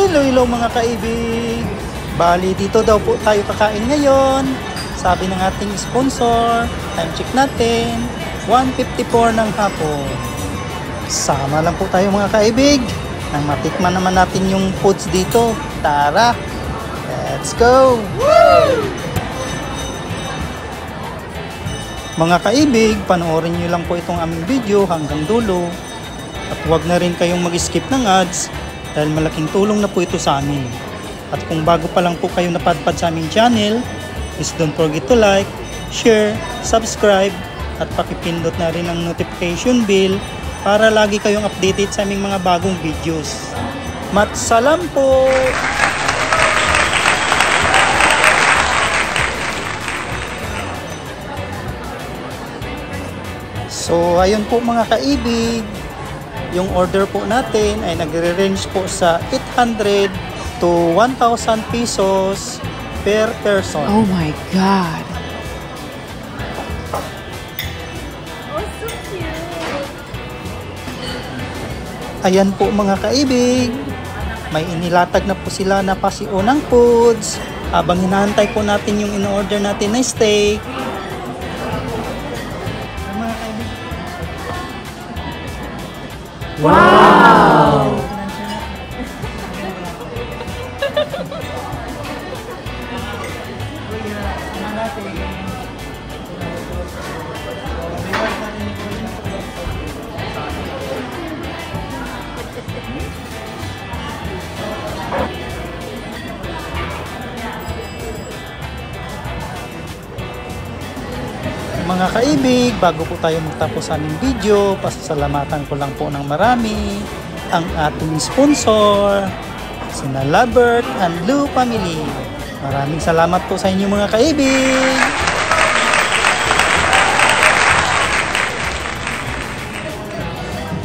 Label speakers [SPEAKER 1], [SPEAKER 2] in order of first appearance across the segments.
[SPEAKER 1] Hello mga kaibig! Bali dito daw po tayo kakain ngayon. Sabi ng ating sponsor, time check natin, 1:54 ng hapon. Sama lang po tayo mga kaibig nang matikman naman natin yung foods dito. Tara! Let's go! Woo! Mga kaibig, panoorin nyo lang po itong aming video hanggang dulo. At huwag na rin kayong mag-skip ng ads dahil malaking tulong na po ito sa amin. At kung bago pa lang po kayo napadpad sa aming channel, please don't forget to like, share, subscribe, at pakipindot na rin ang notification bell para lagi kayong updated sa aming mga bagong videos. Matsalam po! So ayun po mga kaibig, yung order po natin ay nagre-range po sa 800 to 1,000 pesos per person.
[SPEAKER 2] Oh my God!
[SPEAKER 3] Oh, so cute!
[SPEAKER 1] Ayan po mga kaibig, may inilatag na po sila na pasiunang foods habang hinahantay po natin yung in-order natin na steak.
[SPEAKER 2] Wow!
[SPEAKER 1] Mga kaibig, bago po tayo magtapos sa aming video, pasasalamatan ko lang po ng marami ang ating sponsor, sina Labert and Blue Family. Maraming salamat po sa inyo mga kaibig!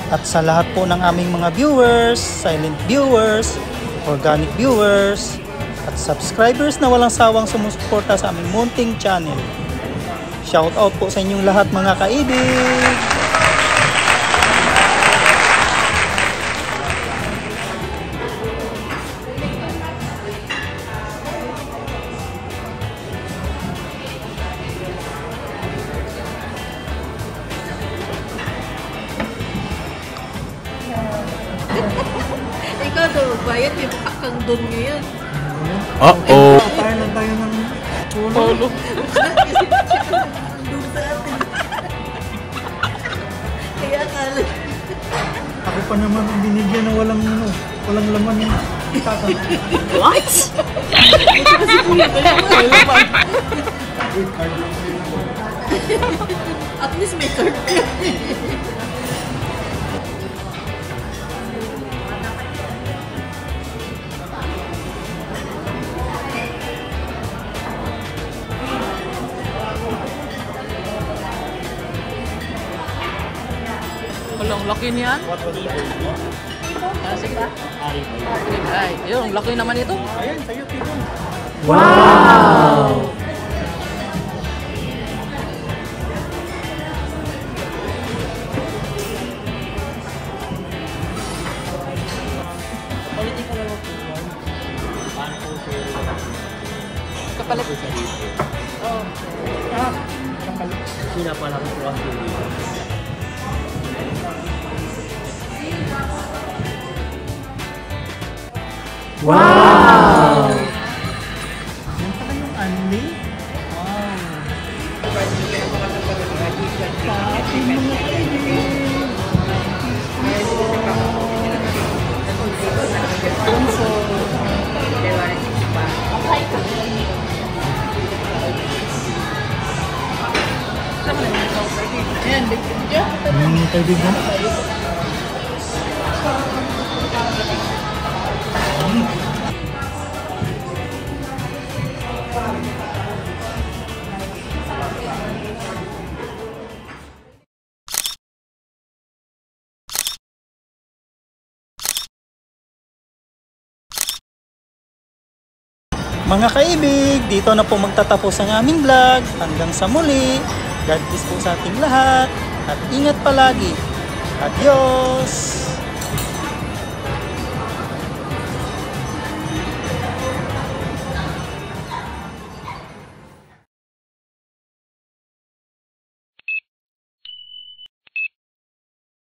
[SPEAKER 1] At sa lahat po ng aming mga viewers, silent viewers, organic viewers, at subscribers na walang sawang sumusuporta sa aming munting channel. Shout out po sa inyong lahat mga kaibig!
[SPEAKER 3] Ikaw daw, bayad, may mukha kang doon ngayon.
[SPEAKER 2] Uh-oh!
[SPEAKER 1] Tayo lang tayo ng
[SPEAKER 2] Polo.
[SPEAKER 3] Kaya akala.
[SPEAKER 1] Ako pa naman ang binigyan na walang laman yung tata.
[SPEAKER 2] What?
[SPEAKER 3] Kasi kuya ba naman? At least may card ka.
[SPEAKER 2] Walang laki niyan. Sige ba? Ay, yun, laki naman ito.
[SPEAKER 1] Ayan, sa'yo tito.
[SPEAKER 2] Wow! Kapalit. Oh.
[SPEAKER 4] Pinapala ko po ang
[SPEAKER 2] Wow!
[SPEAKER 1] Yan pala yung anli. Wow.
[SPEAKER 3] Ayan, bigyan dyan.
[SPEAKER 1] Kaibigan. Mga kaibig, dito na po magtatapos ang aming vlog. Hanggang sa muli. God bless po sa ating lahat. At ingat palagi. Adios!